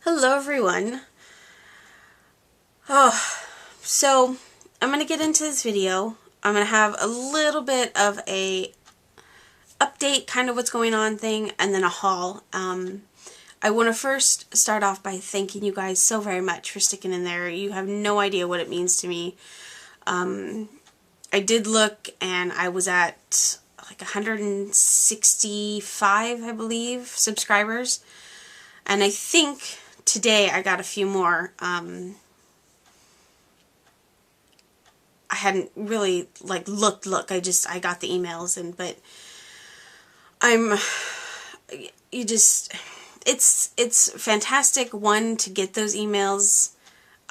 Hello everyone. So I'm going to get into this video. I'm going to have a little bit of a update, kind of what's going on thing, and then a haul. I want to first start off by thanking you guys so very much for sticking in there. You have no idea what it means to me. I did look and I was at like 165, I believe, subscribers. And I think today I got a few more. I hadn't really looked. I got the emails but it's fantastic, one, to get those emails,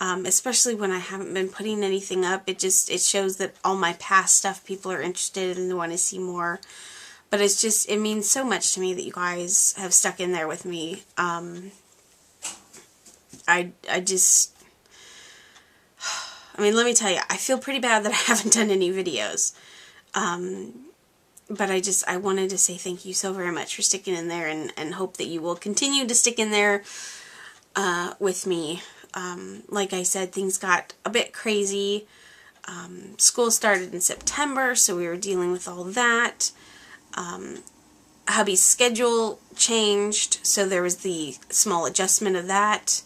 especially when I haven't been putting anything up. It shows that all my past stuff people are interested in and want to see more. But it means so much to me that you guys have stuck in there with me. Let me tell you, I feel pretty bad that I haven't done any videos. But I wanted to say thank you so very much for sticking in there and hope that you will continue to stick in there with me. Like I said, things got a bit crazy. School started in September, so we were dealing with all that. Hubby's schedule changed, so there was the small adjustment of that.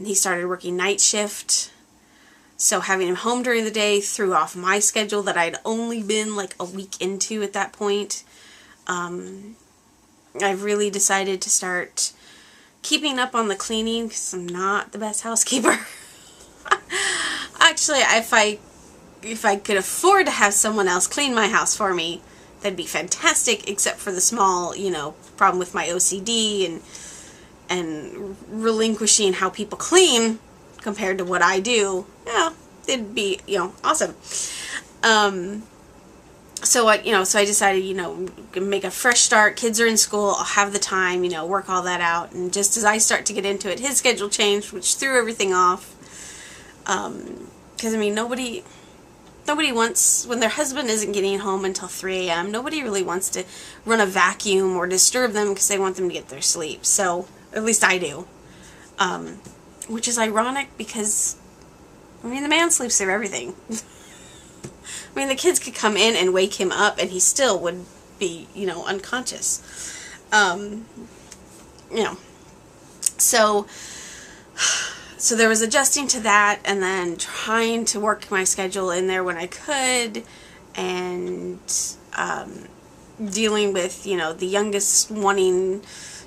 He started working night shift, so having him home during the day threw off my schedule that I'd only been like a week into at that point. I've really decided to start keeping up on the cleaning because I'm not the best housekeeper. Actually, if I could afford to have someone else clean my house for me, that'd be fantastic, except for the small, problem with my OCD and relinquishing how people clean compared to what I do. Yeah, it'd be, awesome. So I decided, make a fresh start. Kids are in school. I'll have the time, work all that out. And just as I start to get into it, his schedule changed, which threw everything off. Because, nobody wants, when their husband isn't getting home until 3 a.m., nobody really wants to run a vacuum or disturb them because they want them to get their sleep. So, at least I do. Which is ironic because, the man sleeps through everything. The kids could come in and wake him up and he still would be, unconscious. So there was adjusting to that and then trying to work my schedule in there when I could, and dealing with, the youngest wanting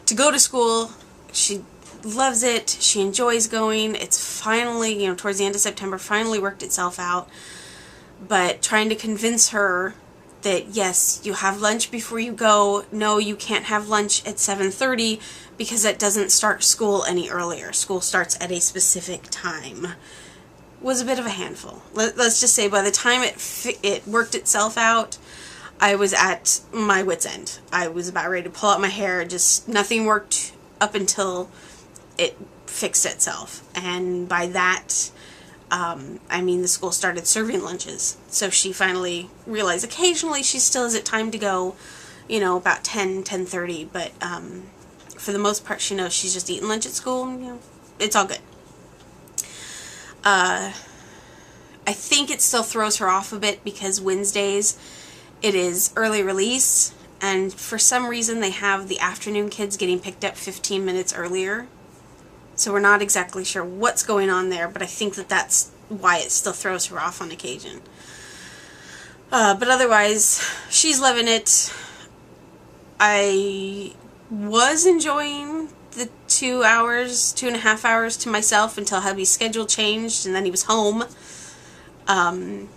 to go to school. She loves it. She enjoys going. It's finally, towards the end of September, finally worked itself out. But trying to convince her that, yes, you have lunch before you go. No, you can't have lunch at 7:30 because that doesn't start school any earlier. School starts at a specific time. Was a bit of a handful. Let's just say by the time it worked itself out, I was at my wit's end. I was about ready to pull out my hair. Just nothing worked up until it fixed itself. And by that, the school started serving lunches. So she finally realized occasionally she still has it time to go, about 10:30. But for the most part, she knows she's just eating lunch at school. It's all good. I think it still throws her off a bit because Wednesdays it is early release. And for some reason they have the afternoon kids getting picked up 15 minutes earlier. So we're not exactly sure what's going on there, but I think that's why it still throws her off on occasion. But otherwise, she's loving it. I was enjoying the 2.5 hours to myself until hubby's schedule changed and then he was home. And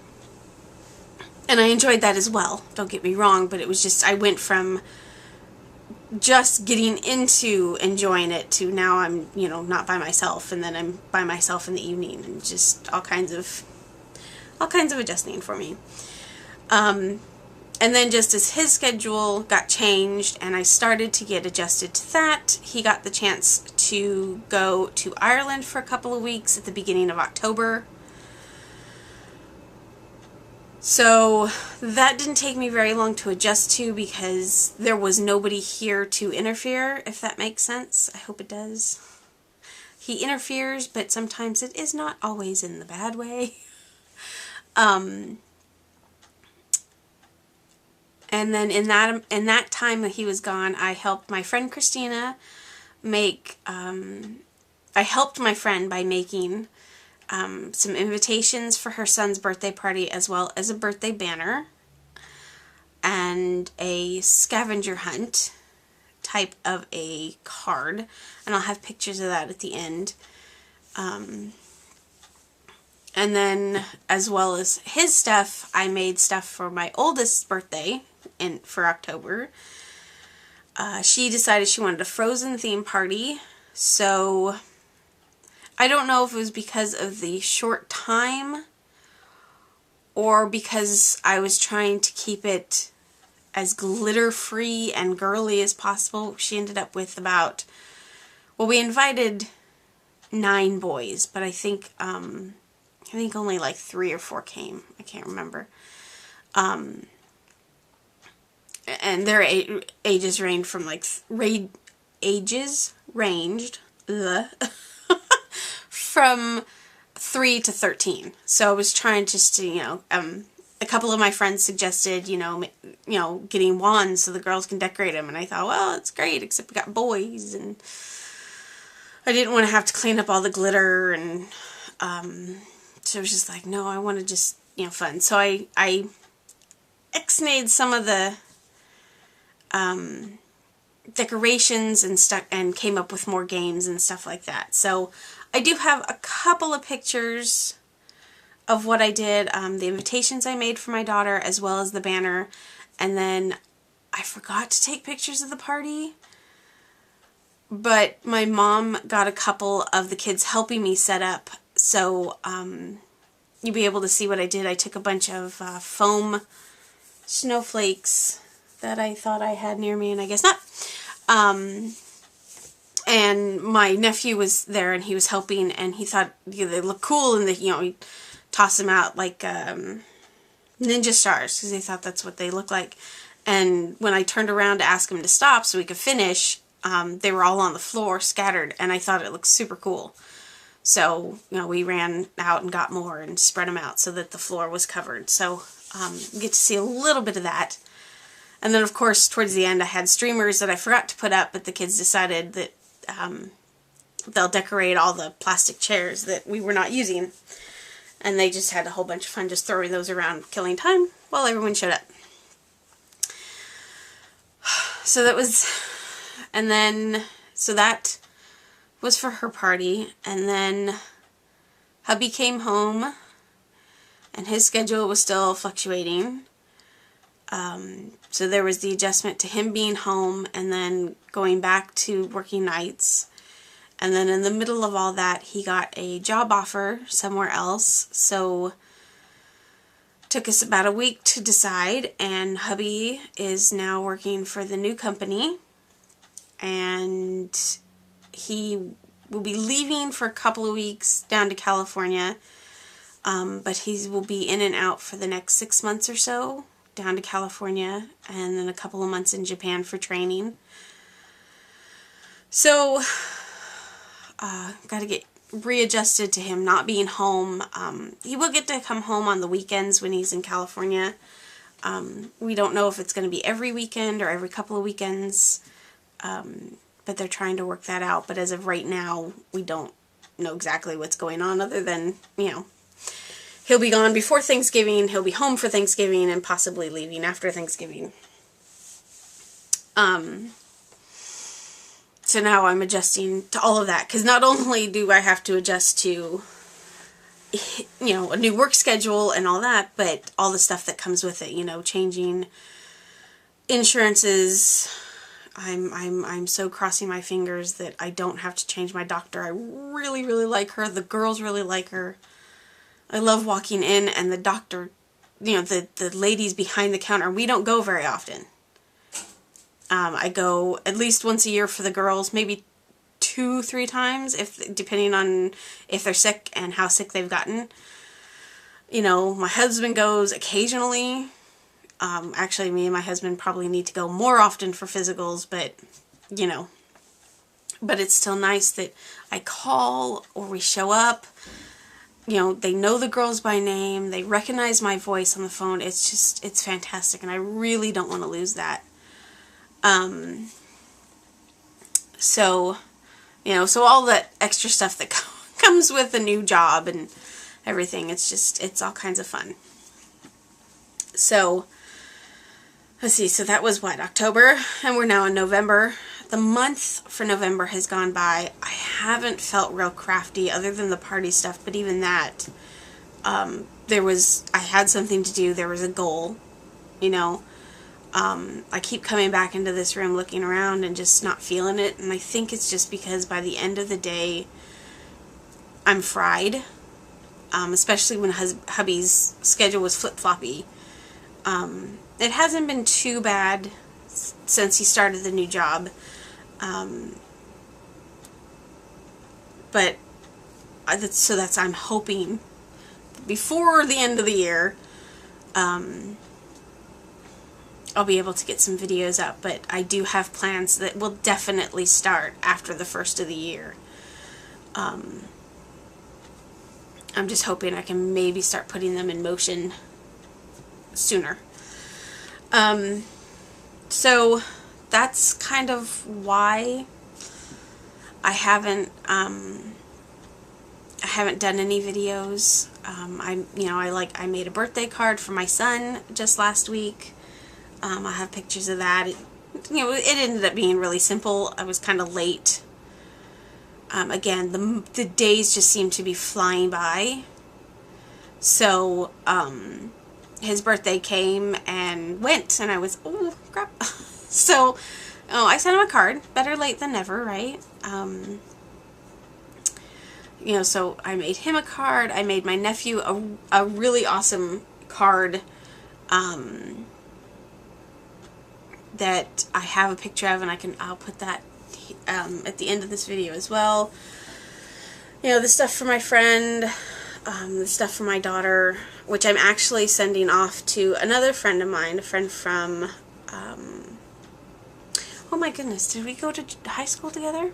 I enjoyed that as well, don't get me wrong, but it was just, I went from just getting into enjoying it to now I'm, not by myself, and then I'm by myself in the evening, and just all kinds of adjusting for me. And then just as his schedule got changed and I started to get adjusted to that, he got the chance to go to Ireland for a couple of weeks at the beginning of October. So that didn't take me very long to adjust to because there was nobody here to interfere, if that makes sense. I hope it does. He interferes, but sometimes it is not always in the bad way. And then in that time that he was gone, I helped my friend Christina make, I helped my friend by making some invitations for her son's birthday party, as well as a birthday banner and a scavenger hunt type of a card, and I'll have pictures of that at the end. And then, as well as his stuff, I made stuff for my oldest's birthday for October. She decided she wanted a Frozen theme party, so I don't know if it was because of the short time or because I was trying to keep it as glitter-free and girly as possible. She ended up with about, well, we invited 9 boys, but I think only like 3 or 4 came. I can't remember. And their ages ranged from like from 3 to 13. So I was trying just to, a couple of my friends suggested, getting wands so the girls can decorate them. And I thought, well, it's great, except we got boys. And I didn't want to have to clean up all the glitter. And so I was just like, no, I want to just, fun. So I ixnayed some of the decorations and stuff and came up with more games and stuff like that. So I do have a couple of pictures of what I did, the invitations I made for my daughter, as well as the banner. And then I forgot to take pictures of the party, but my mom got a couple of the kids helping me set up, so you'll be able to see what I did. I took a bunch of foam snowflakes that I thought I had near me, and I guess not. And my nephew was there, and he was helping, and he thought they looked cool, and he tossed them out like ninja stars, because they thought that's what they look like. And when I turned around to ask him to stop so we could finish, they were all on the floor, scattered, and I thought it looked super cool. So, we ran out and got more and spread them out so that the floor was covered. So, you get to see a little bit of that. And then, of course, towards the end, I had streamers that I forgot to put up, but the kids decided that they'll decorate all the plastic chairs that we were not using. And they just had a whole bunch of fun just throwing those around, killing time while everyone showed up. So that was, and then, so that was for her party. And then hubby came home, and his schedule was still fluctuating. So there was the adjustment to him being home and then going back to working nights. And then in the middle of all that, he got a job offer somewhere else. So it took us about a week to decide, and hubby is now working for the new company. And he will be leaving for a couple of weeks down to California. But he will be in and out for the next 6 months or so, down to California, and then a couple of months in Japan for training. So, got to get readjusted to him not being home. He will get to come home on the weekends when he's in California. We don't know if it's going to be every weekend or every couple of weekends, but they're trying to work that out. But as of right now, we don't know exactly what's going on, other than, he'll be gone before Thanksgiving, he'll be home for Thanksgiving, and possibly leaving after Thanksgiving. So now I'm adjusting to all of that, because not only do I have to adjust to, a new work schedule and all that, but all the stuff that comes with it, changing insurances. I'm so crossing my fingers that I don't have to change my doctor. I really, really like her. The girls really like her. I love walking in, and the doctor, the ladies behind the counter, we don't go very often. I go at least once a year for the girls, maybe 2-3 times, depending on if they're sick and how sick they've gotten. My husband goes occasionally. Actually, me and my husband probably need to go more often for physicals, but, But it's still nice that I call or we show up. You know, they know the girls by name. They recognize my voice on the phone. It's fantastic. And I really don't want to lose that. So, you know, so all that extra stuff that comes with a new job and everything, it's all kinds of fun. So, let's see, so that was what, October? And we're now in November. The month for November has gone by. I haven't felt real crafty other than the party stuff, but even that, I had something to do. There was a goal, you know. I keep coming back into this room looking around and just not feeling it. And I think it's just because by the end of the day, I'm fried. Especially when hubby's schedule was flip-floppy. It hasn't been too bad since he started the new job. But I'm hoping before the end of the year, I'll be able to get some videos up, but I do have plans that will definitely start after the first of the year. I'm just hoping I can maybe start putting them in motion sooner. So that's kind of why I haven't done any videos. I made a birthday card for my son just last week. I have pictures of that. It ended up being really simple. I was kind of late. Again, the days just seem to be flying by. So, his birthday came and went, and I was, oh, crap. So, I sent him a card. Better late than never, right? So I made him a card. I made my nephew a really awesome card, that I have a picture of, and I'll put that at the end of this video as well. The stuff for my friend, the stuff for my daughter, which I'm actually sending off to another friend of mine, a friend from, oh my goodness, did we go to high school together?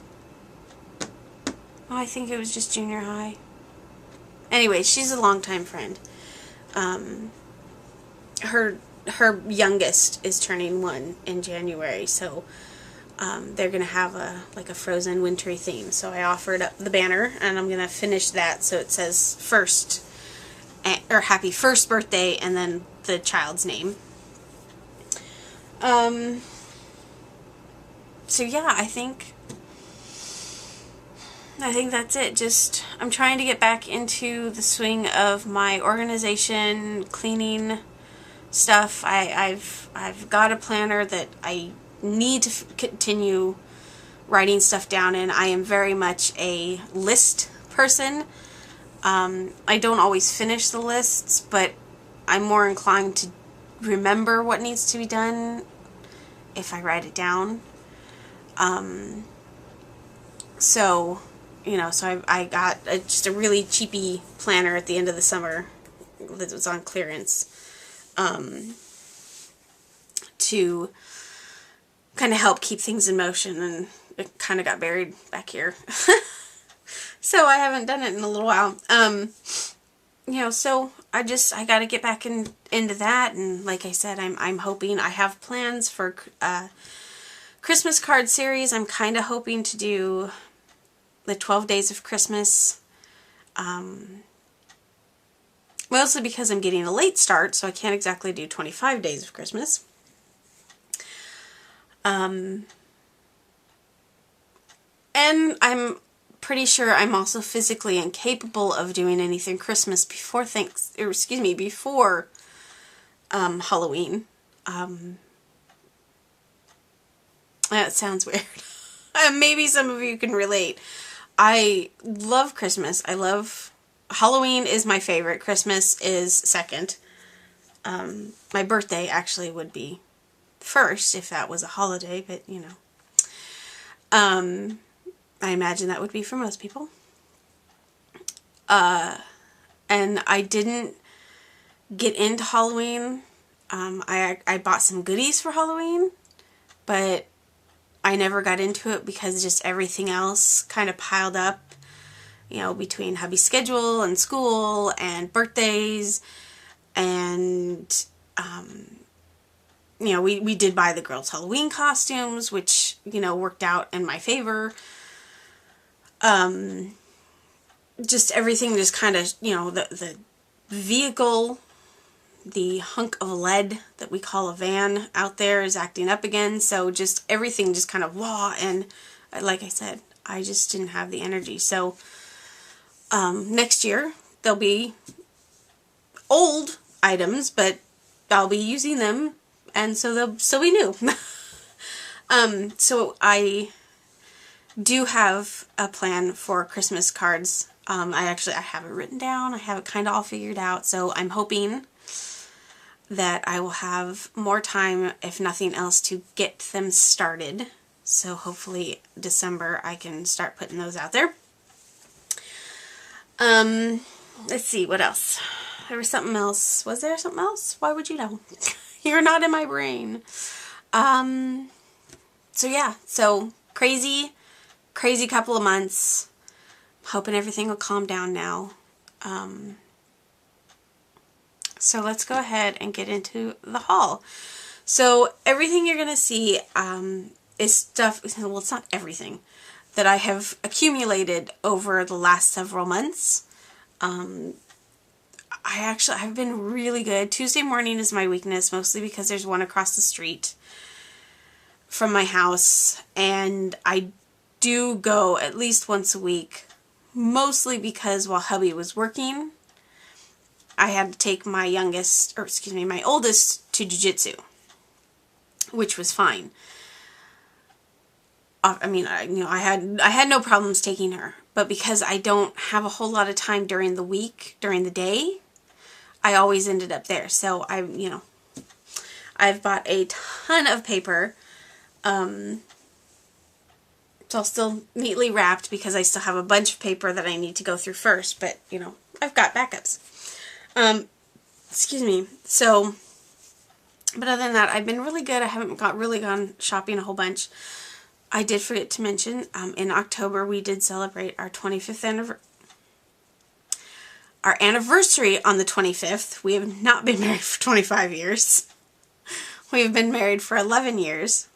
Oh, I think it was just junior high. Anyway, she's a longtime friend. Her youngest is turning 1 in January, so they're going to have a frozen wintry theme. So I offered up the banner, and I'm going to finish that so it says first, or happy first birthday, and then the child's name. So yeah, I think that's it. Just, I'm trying to get back into the swing of my organization, cleaning stuff. I've got a planner that I need to continue writing stuff down in. I am very much a list person. I don't always finish the lists, but I'm more inclined to remember what needs to be done if I write it down. So I got just a really cheapy planner at the end of the summer that was on clearance, to kind of help keep things in motion, and it kind of got buried back here. So I haven't done it in a little while. So I got to get back into that, and like I said, I'm hoping, I have plans for Christmas card series. I'm kind of hoping to do the 12 Days of Christmas. Mostly because I'm getting a late start, so I can't exactly do 25 Days of Christmas. And I'm pretty sure I'm also physically incapable of doing anything Christmas before before Halloween. That sounds weird. Maybe some of you can relate. I love Christmas. Halloween is my favorite. Christmas is second. My birthday actually would be first if that was a holiday, but I imagine that would be for most people. And I didn't get into Halloween. I bought some goodies for Halloween, but I never got into it because just everything else kind of piled up, you know, between hubby's schedule and school and birthdays. And, you know, we did buy the girls' Halloween costumes, which, you know, worked out in my favor. Just everything just kind of, you know, the vehicle, the hunk of lead that we call a van out there is acting up again. So just everything just kind of and like I said, I just didn't have the energy. So next year there'll be old items, but I'll be using them, and so they'll still be new. So I do have a plan for Christmas cards. I have it written down. I have it kind of all figured out. So I'm hoping that I will have more time, if nothing else, to get them started. So hopefully December I can start putting those out there. Let's see, what else? There was something else. Was there something else? Why would you know? You're not in my brain. So yeah, so crazy couple of months. Hoping everything will calm down now. So let's go ahead and get into the haul. So everything you're going to see is stuff, well, it's not everything, that I have accumulated over the last several months. I've been really good. Tuesday morning is my weakness, mostly because there's one across the street from my house, and I do go at least once a week, mostly because while hubby was working, I had to take my oldest to jiu-jitsu, which was fine. I mean, I had no problems taking her, but because I don't have a whole lot of time during the week, during the day, I always ended up there. So I've bought a ton of paper. It's all still neatly wrapped because I still have a bunch of paper that I need to go through first, but you know, I've got backups. Excuse me. So, but other than that, I've been really good. I haven't really gone shopping a whole bunch. I did forget to mention, in October we did celebrate our 25th anniversary. Our anniversary on the 25th. We have not been married for 25 years. We've been married for 11 years.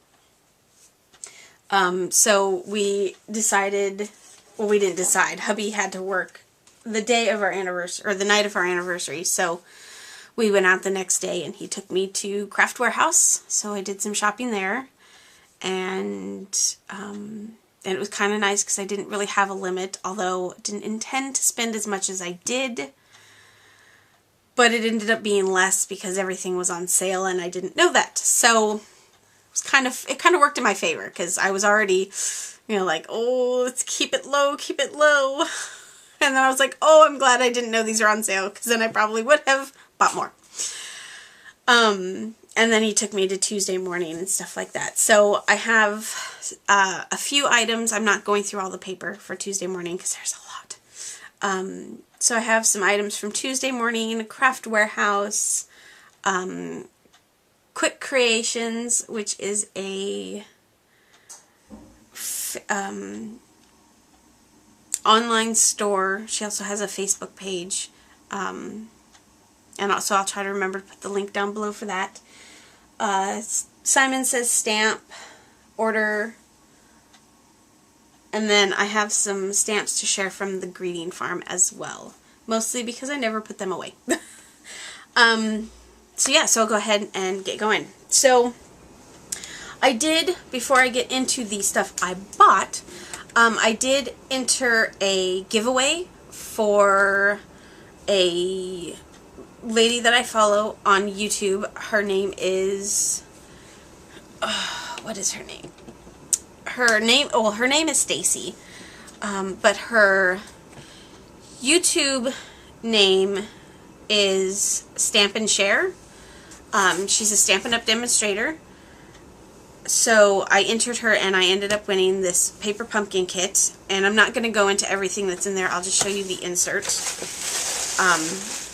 So we decided, well, we didn't decide. Hubby had to work the day of our anniversary, or the night of our anniversary. So we went out the next day and he took me to Craft Warehouse. So I did some shopping there. And it was kind of nice because I didn't really have a limit, although I didn't intend to spend as much as I did. But it ended up being less because everything was on sale and I didn't know that. So it kind of worked in my favor because I was already, you know, like, oh, let's keep it low. And then I was like, oh, I'm glad I didn't know these are on sale because then I probably would have bought more. And then he took me to Tuesday morning and stuff like that. So I have a few items. I'm not going through all the paper for Tuesday morning because there's a lot. So I have some items from Tuesday morning, Craft Warehouse, Quick Creations, which is a online store. She also has a Facebook page. And also I'll try to remember to put the link down below for that. Simon Says stamp, order, and then I have some stamps to share from the greeting farm as well. Mostly because I never put them away. So yeah, so I'll go ahead and get going. So I did, before I get into the stuff I bought, I did enter a giveaway for a lady that I follow on YouTube. Her name is, what is her name? Her name is Stacy, but her YouTube name is Stamp and Share. She's a Stampin' Up! Demonstrator. So I entered her and I ended up winning this paper pumpkin kit. And I'm not going to go into everything that's in there. I'll just show you the insert.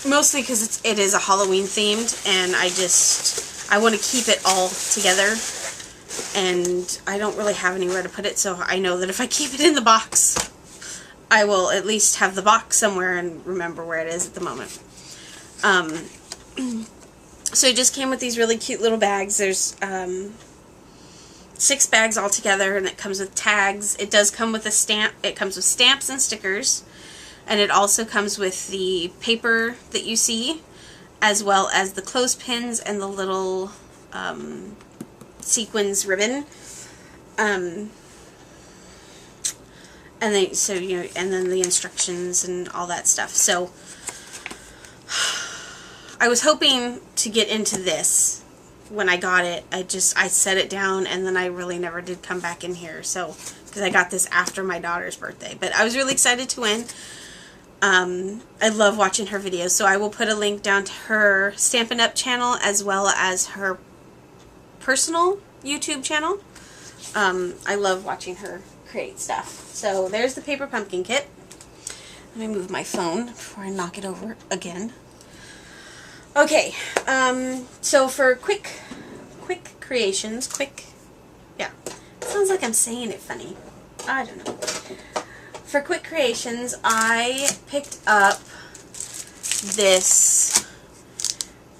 Mostly because it is a Halloween themed, and I want to keep it all together and I don't really have anywhere to put it, so I know that if I keep it in the box, I will at least have the box somewhere and remember where it is at the moment. So it just came with these really cute little bags. There's 6 bags altogether, and it comes with tags. It does come with a stamp. It comes with stamps and stickers, and it also comes with the paper that you see, as well as the clothespins and the little sequins ribbon. And then, so, you know, and then the instructions and all that stuff. So I was hoping to get into this when I got it. I set it down, and then I really never did come back in here. So, because I got this after my daughter's birthday. But I was really excited to win. I love watching her videos, so I will put a link down to her Stampin' Up! Channel as well as her personal YouTube channel. I love watching her create stuff. So there's the paper pumpkin kit. Let me move my phone before I knock it over again. Okay, so for quick creations, yeah, it sounds like I'm saying it funny. I don't know. For quick creations, I picked up this,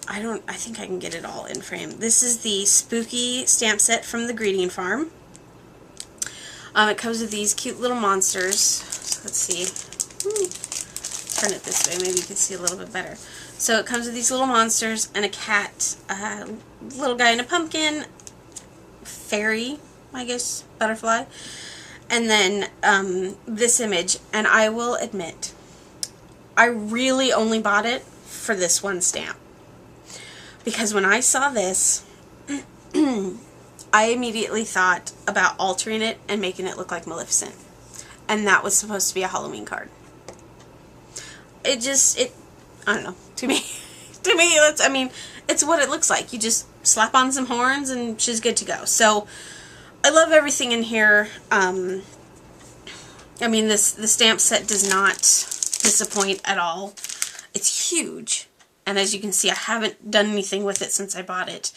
I think I can get it all in frame. This is the Spooky stamp set from the Greeting Farm. It comes with these cute little monsters. So let's see. Turn it this way, maybe you can see a little bit better. So it comes with these little monsters and a cat, a little guy in a pumpkin, fairy, I guess, butterfly, and then this image. And I will admit, I really only bought it for this one stamp. Because when I saw this, I immediately thought about altering it and making it look like Maleficent. And that was supposed to be a Halloween card. I don't know. To me, I mean, it's what it looks like. You just slap on some horns and she's good to go. So, I love everything in here. I mean, the stamp set does not disappoint at all. It's huge. And as you can see, I haven't done anything with it since I bought it.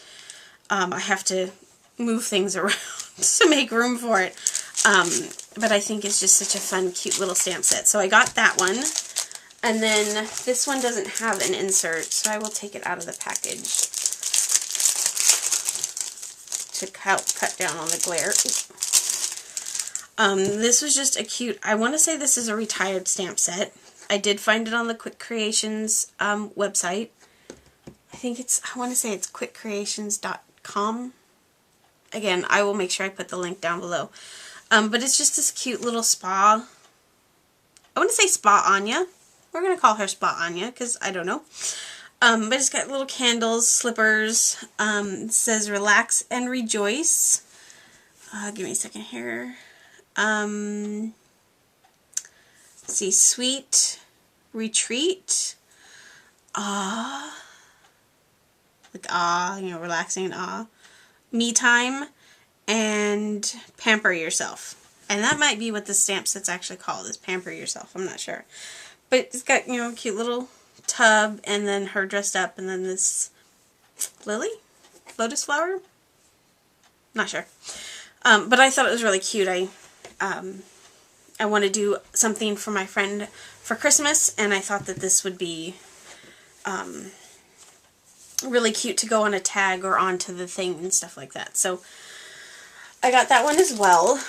I have to move things around to make room for it. But I think it's just such a fun, cute little stamp set. So I got that one. And then this one doesn't have an insert, so I will take it out of the package to help cut down on the glare. This was just a cute, I want to say this is a retired stamp set. I did find it on the Quick Creations website. I want to say it's quickcreations.com. Again, I will make sure I put the link down below. But it's just this cute little spa. I want to say Spa Anya. We're going to call her Spa Anya because I don't know. But it's got little candles, slippers. It says relax and rejoice. Give me a second here. Let's see, sweet retreat. Like you know, relaxing, me time, and pamper yourself. And that might be what the stamp set's actually called, is pamper yourself. I'm not sure. But it's got, you know, a cute little tub, and then her dressed up, and then this lily? Lotus flower? Not sure. But I thought it was really cute. I want to do something for my friend for Christmas, and I thought that this would be really cute to go on a tag or onto the thing and stuff like that. So I got that one as well.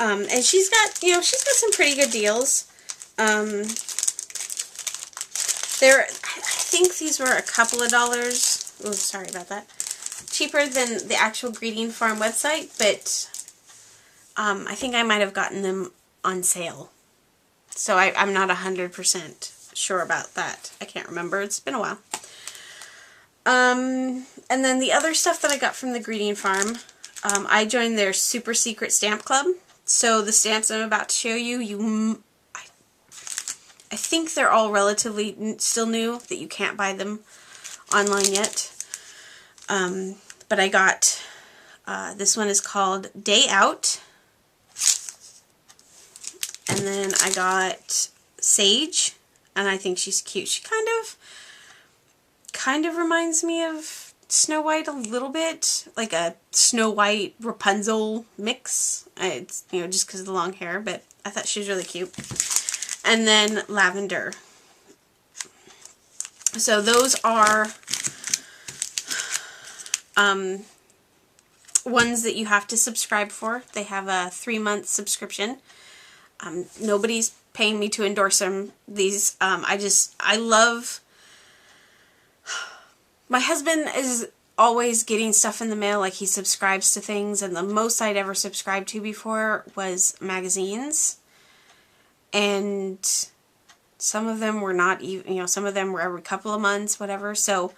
And she's got, you know, she's got some pretty good deals. I think these were a couple of dollars. Oh, sorry about that. Cheaper than the actual Greeting Farm website, but I think I might have gotten them on sale. So I'm not 100% sure about that. I can't remember. It's been a while. And then the other stuff that I got from the Greeting Farm, I joined their super secret stamp club. So the stamps I'm about to show you, I think they're all relatively still new, that you can't buy them online yet. But I got, this one is called Day Out. And then I got Sage, and I think she's cute. She kind of reminds me of Snow White a little bit, like a Snow White Rapunzel mix. It's, you know, just because of the long hair, but I thought she was really cute. And then Lavender. So those are ones that you have to subscribe for. They have a 3-month subscription. Nobody's paying me to endorse them. These, I love... My husband is always getting stuff in the mail, like he subscribes to things, and the most I'd ever subscribed to before was magazines. And some of them were not even, you know, some of them were every couple of months, whatever. So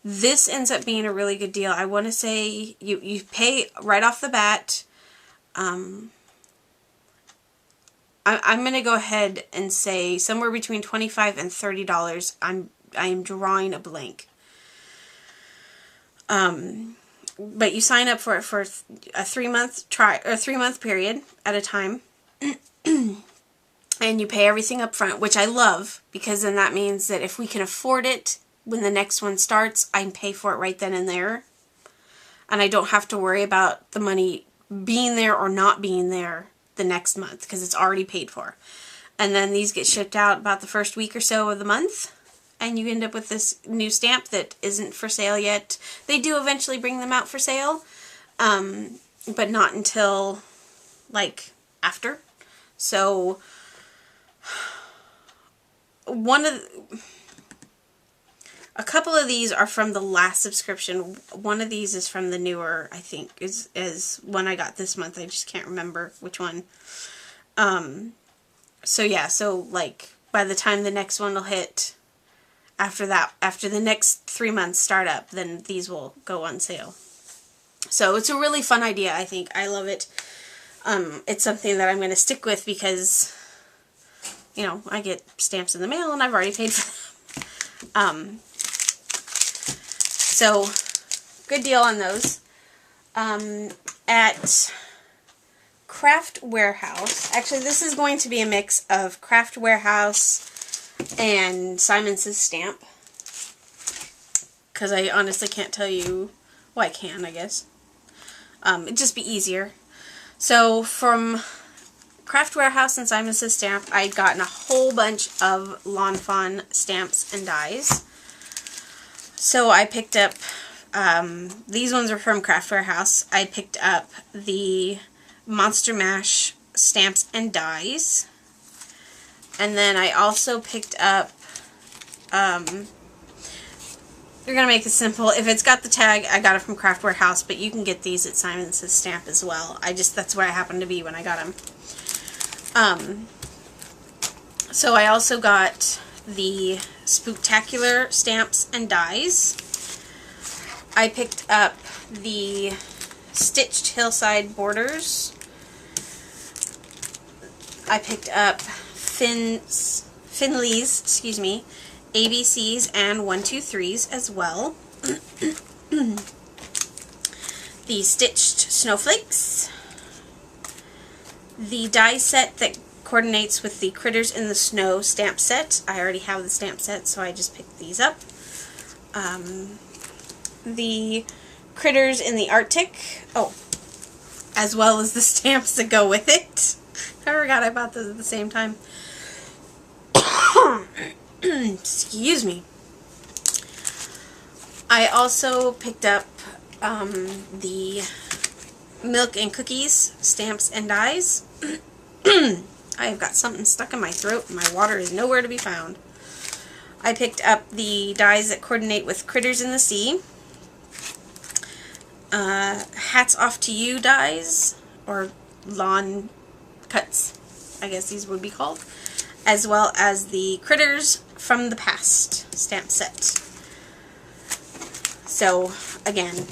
this ends up being a really good deal. I want to say you pay right off the bat. I'm going to go ahead and say somewhere between $25 and $30. I am drawing a blank. But you sign up for it for a 3-month try or 3-month period at a time. And you pay everything up front, which I love, because then that means that if we can afford it when the next one starts, I can pay for it right then and there. And I don't have to worry about the money being there or not being there the next month, because it's already paid for. And then these get shipped out about the first week or so of the month, and you end up with this new stamp that isn't for sale yet. They do eventually bring them out for sale, but not until, like, after. So a couple of these are from the last subscription. One of these is from the newer, I think, is one I got this month. I just can't remember which one. So yeah, so like by the time the next one will hit, after the next 3 months start up, then these will go on sale. So it's a really fun idea, I think. I love it. It's something that I'm going to stick with because, you know, I get stamps in the mail and I've already paid for them. So, good deal on those. At Craft Warehouse, actually this is going to be a mix of Craft Warehouse and Simon Says Stamp, because I honestly can't tell you, well I can I guess, it'd just be easier. So from Craft Warehouse and Simon Says Stamp, I'd gotten a whole bunch of Lawn Fawn stamps and dies. So I picked up, these ones are from Craft Warehouse. I picked up the Monster Mash stamps and dies. And then I also picked up, we're going to make it simple. If it's got the tag, I got it from Craft Warehouse, but you can get these at Simon Says Stamp as well. That's where I happened to be when I got them. So I also got the Spooktacular stamps and dies. I picked up the Stitched Hillside Borders. I picked up Finley's, ABCs and 1-2-3s as well. The Stitched Snowflakes. The die set that coordinates with the Critters in the Snow stamp set. I already have the stamp set, so I just picked these up. The Critters in the Arctic. Oh, as well as the stamps that go with it. I forgot I bought those at the same time. Excuse me. I also picked up the Milk and Cookies stamps and dies. I've got something stuck in my throat and my water is nowhere to be found. I picked up the dies that coordinate with Critters in the Sea. Hats Off to You dies, or lawn cuts, I guess these would be called, as well as the Critters from the Past stamp set. So, again,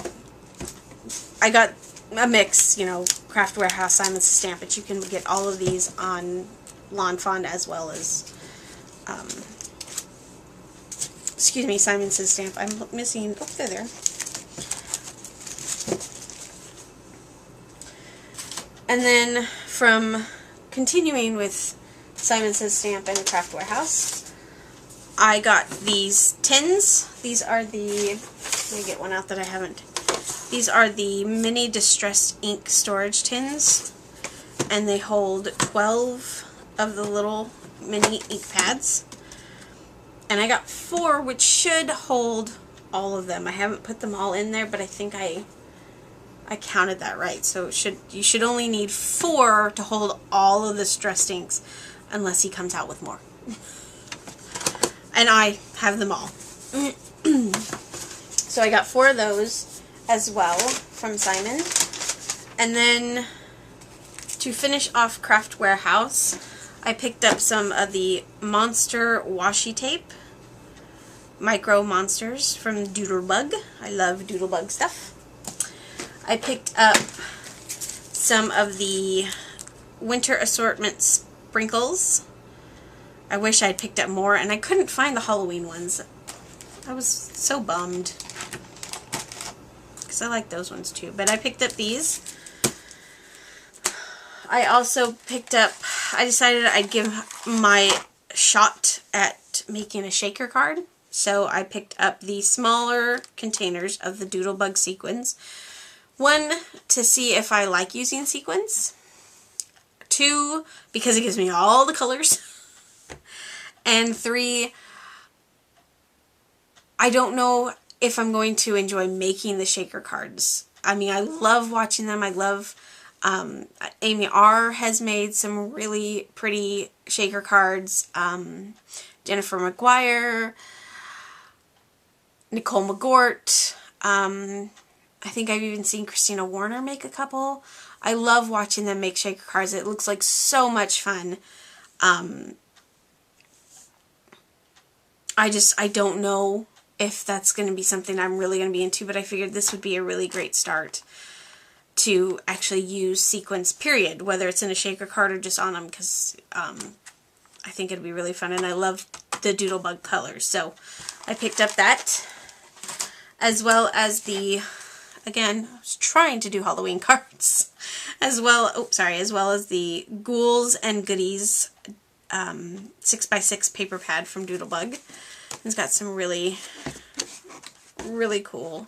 I got a mix, you know, Craft Warehouse, Simon Says Stamp, but you can get all of these on Lawn Fawn as well as, excuse me, Simon Says Stamp. I'm missing, oh, they're there. And then from continuing with Simon Says Stamp and Craft Warehouse, I got these tins. These are the Let me get one out that I haven't. These are the mini distressed ink storage tins, and they hold 12 of the little mini ink pads. And I got 4, which should hold all of them. I haven't put them all in there, but I think I counted that right. So you should only need 4 to hold all of the distressed inks, unless he comes out with more. And I have them all. So I got 4 of those as well from Simon. And then to finish off Craft Warehouse, I picked up some of the Monster Washi Tape. Micro Monsters from Doodlebug. I love Doodlebug stuff. I picked up some of the Winter Assortment Sprinkles. I wish I'd picked up more, and I couldn't find the Halloween ones. I was so bummed, because I like those ones too. But I picked up these. I also picked up, I decided I'd give my shot at making a shaker card. So I picked up the smaller containers of the Doodlebug sequins. 1, to see if I like using sequins. 2, because it gives me all the colors. And 3, I don't know if I'm going to enjoy making the shaker cards. I mean, I love watching them. I love, Amy R. has made some really pretty shaker cards. Jennifer McGuire, Nicole McGort. I think I've even seen Christina Warner make a couple. I love watching them make shaker cards. It looks like so much fun. I don't know if that's going to be something I'm really going to be into, but I figured this would be a really great start to actually use sequins, period, whether it's in a shaker card or just on them, because I think it'd be really fun, and I love the Doodlebug colors. So I picked up that, as well as the, again, I was trying to do Halloween cards, as well as the Ghouls and Goodies 6x6 paper pad from Doodlebug. It's got some really, really cool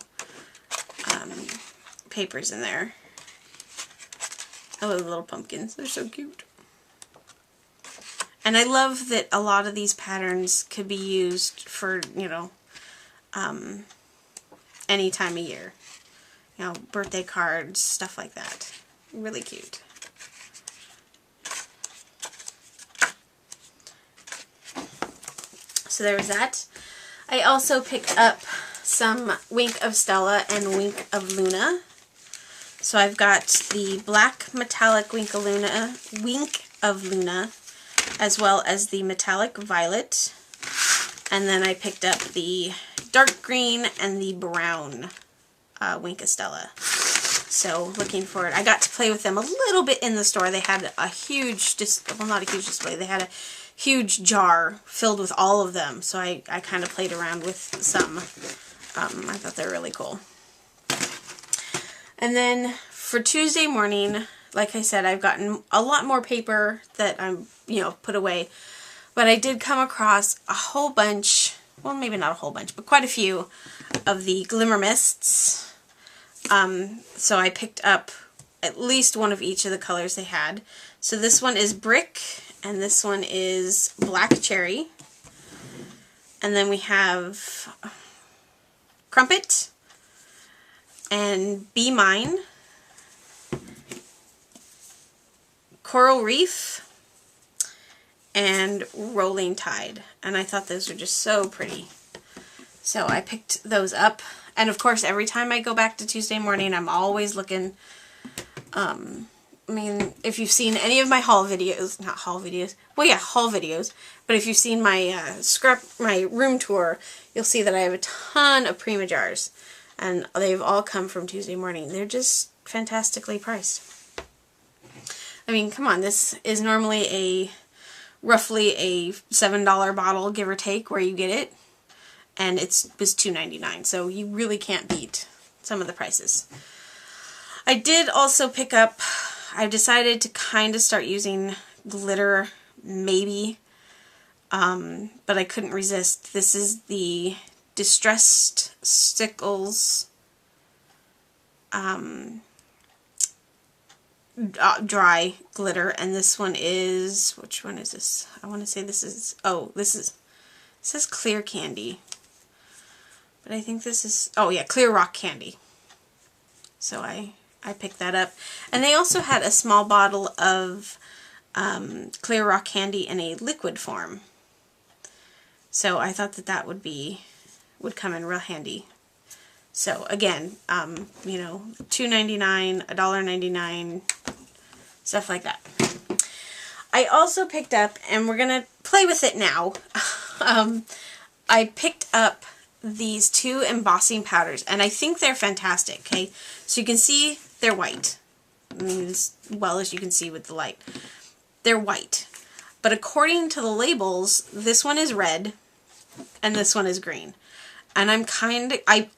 papers in there. I love the little pumpkins. They're so cute. And I love that a lot of these patterns could be used for, you know, any time of year. You know, birthday cards, stuff like that. Really cute. So there was that. I also picked up some Wink of Stella and Wink of Luna. So I've got the black metallic Wink of Luna, as well as the metallic violet. And then I picked up the dark green and the brown Wink of Stella. So looking forward. I got to play with them a little bit in the store. They had a huge, well, not a huge display. They had a huge jar filled with all of them. So I kind of played around with some. I thought they were really cool. And then for Tuesday morning, like I said, I've gotten a lot more paper that I'm, put away. But I did come across a whole bunch, well, maybe not a whole bunch, but quite a few of the Glimmer Mists. So I picked up at least one of each of the colors they had. So this one is Brick, and this one is Black Cherry. And then we have Crumpet and Be Mine, Coral Reef, and Rolling Tide. And I thought those were just so pretty. So I picked those up. And of course, every time I go back to Tuesday morning, I'm always looking. I mean, if you've seen any of my haul videos, not haul videos, well, yeah, haul videos, but if you've seen my my room tour, you'll see that I have a ton of Prima jars, and they've all come from Tuesday morning. They're just fantastically priced. I mean, come on, this is normally roughly a $7 bottle, give or take, where you get it, and it was $2.99, so you really can't beat some of the prices. I did also pick up, I've decided to kind of start using glitter, maybe, but I couldn't resist. This is the Distressed Stickles dry glitter, and this one is, which one is this? I want to say this is, oh, this is, it says Clear Candy, but I think this is, oh yeah, Clear Rock Candy. So I picked that up. And they also had a small bottle of Clear Rock Candy in a liquid form. So I thought that would come in real handy. So again, you know, $2.99, $1.99, stuff like that. I also picked up, and we're gonna play with it now. I picked up these 2 embossing powders, and I think they're fantastic. Okay, so you can see they're white, as well as you can see with the light. They're white, but according to the labels, this one is red, and this one is green. And I'm I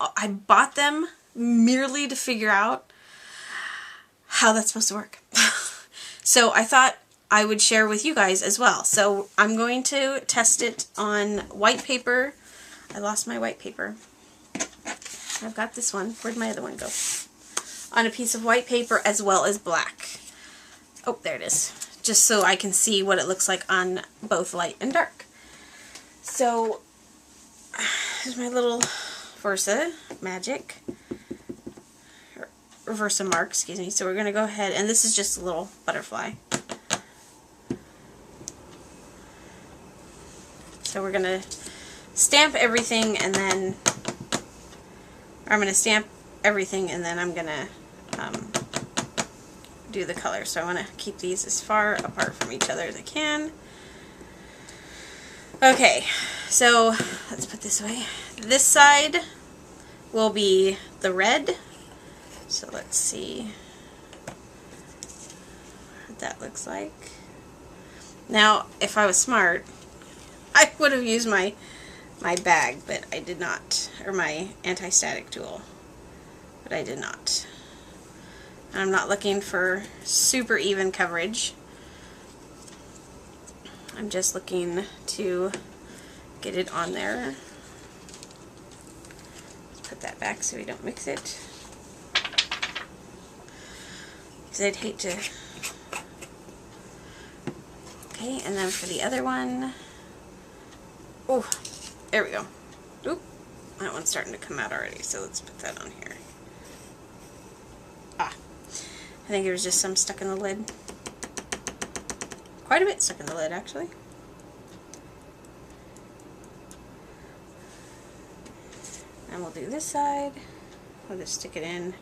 bought them merely to figure out how that's supposed to work. So I thought I would share with you guys as well. So I'm going to test it on white paper. I lost my white paper. I've got this one. Where'd my other one go? On a piece of white paper as well as black. Oh, there it is. Just so I can see what it looks like on both light and dark. So here's my little Versa Magic. Versa mark, excuse me. So we're going to go ahead, and this is just a little butterfly. So we're going to stamp everything, and then, or I'm going to stamp everything, and then I'm going to do the color. So I want to keep these as far apart from each other as I can. Okay, so let's put this away. This side will be the red. So let's see what that looks like. Now, if I was smart, I would have used my bag, but I did not, or my anti-static tool, but I did not. And I'm not looking for super even coverage. I'm just looking to get it on there. Let's put that back so we don't mix it. Because I'd hate to. Okay, and then for the other one, oh, there we go. Oop, that one's starting to come out already, so let's put that on here. Ah, I think there was just some stuck in the lid. Quite a bit stuck in the lid, actually. And we'll do this side. We'll just stick it in.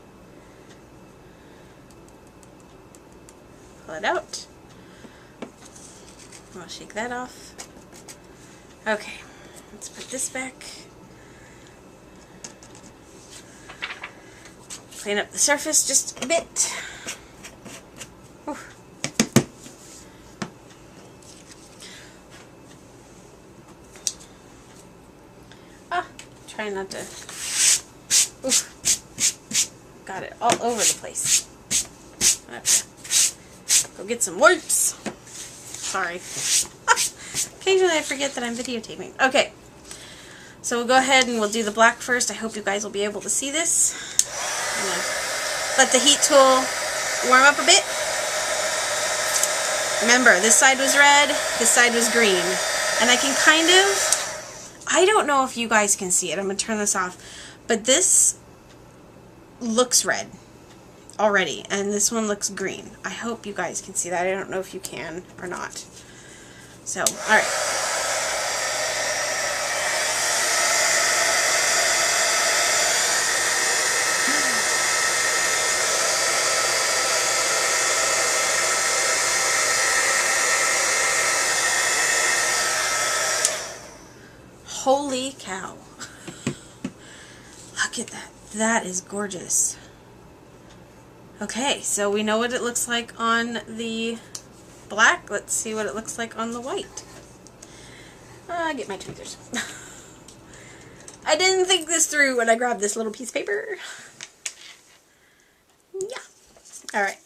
Pull it out. I'll shake that off. Okay, let's put this back. Clean up the surface just a bit. Whew. Try not to. Oof. Got it all over the place. Okay. Go get some wipes. Sorry. Occasionally I forget that I'm videotaping. Okay. So we'll go ahead and we'll do the black first. I hope you guys will be able to see this. I'm gonna let the heat tool warm up a bit. Remember, this side was red, this side was green. And I can kind of, I don't know if you guys can see it. I'm going to turn this off. But this looks red already. And this one looks green. I hope you guys can see that. I don't know if you can or not. So, alright. Holy cow. Look at that. That is gorgeous. Okay, so we know what it looks like on the black. Let's see what it looks like on the white. Get my tweezers. I didn't think this through when I grabbed this little piece of paper. Yeah. Alright.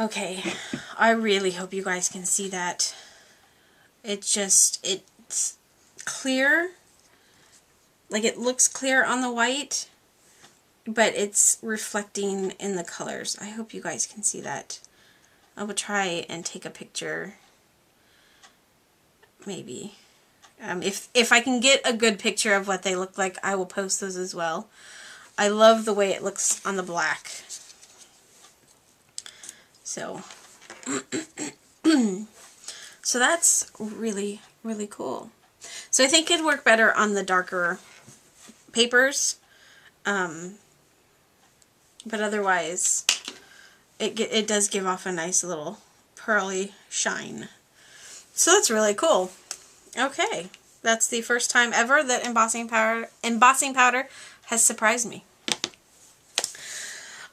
Okay, I really hope you guys can see that. It's clear. Like, it looks clear on the white, but it's reflecting in the colors. I hope you guys can see that. I will try and take a picture, maybe. If I can get a good picture of what they look like, I will post those as well. I love the way it looks on the black. So, so that's really, really cool. So I think it'd work better on the darker papers, but otherwise it does give off a nice little pearly shine. So that's really cool. Okay, that's the first time ever that embossing powder has surprised me.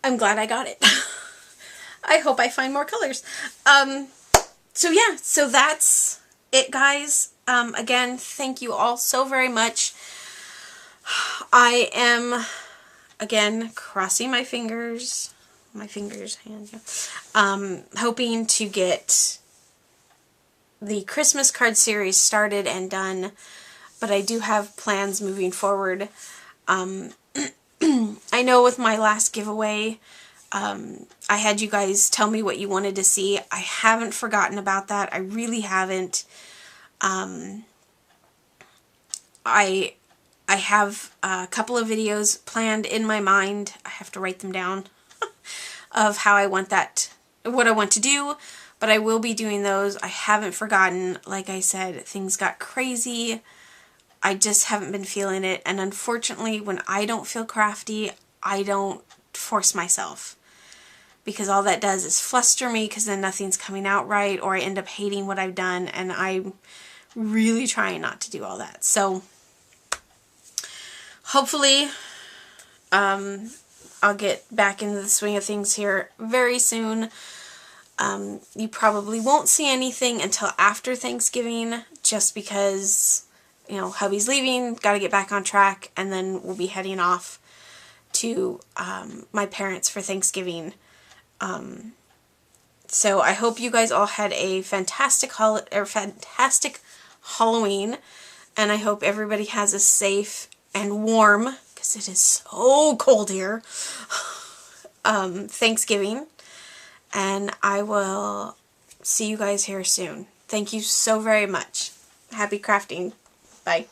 I'm glad I got it. I hope I find more colors. So yeah, so that's it, guys. Again, thank you all so very much. I am, again, crossing my fingers, hoping to get the Christmas card series started and done, but I do have plans moving forward. I know with my last giveaway, I had you guys tell me what you wanted to see. I haven't forgotten about that. I really haven't. I have a couple of videos planned in my mind. I have to write them down of how I want that, what I want to do, but I will be doing those. I haven't forgotten. Like I said, things got crazy. I just haven't been feeling it, and unfortunately, when I don't feel crafty, I don't force myself, because all that does is fluster me, because then nothing's coming out right, or I end up hating what I've done, and I'm really trying not to do all that. So hopefully I'll get back into the swing of things here very soon. You probably won't see anything until after Thanksgiving, just because, you know, hubby's leaving, got to get back on track, and then we'll be heading off to my parents for Thanksgiving. So I hope you guys all had a fantastic Halloween, and I hope everybody has a safe and warm, because it is so cold here, Thanksgiving, and I will see you guys here soon. Thank you so very much. Happy crafting. Bye.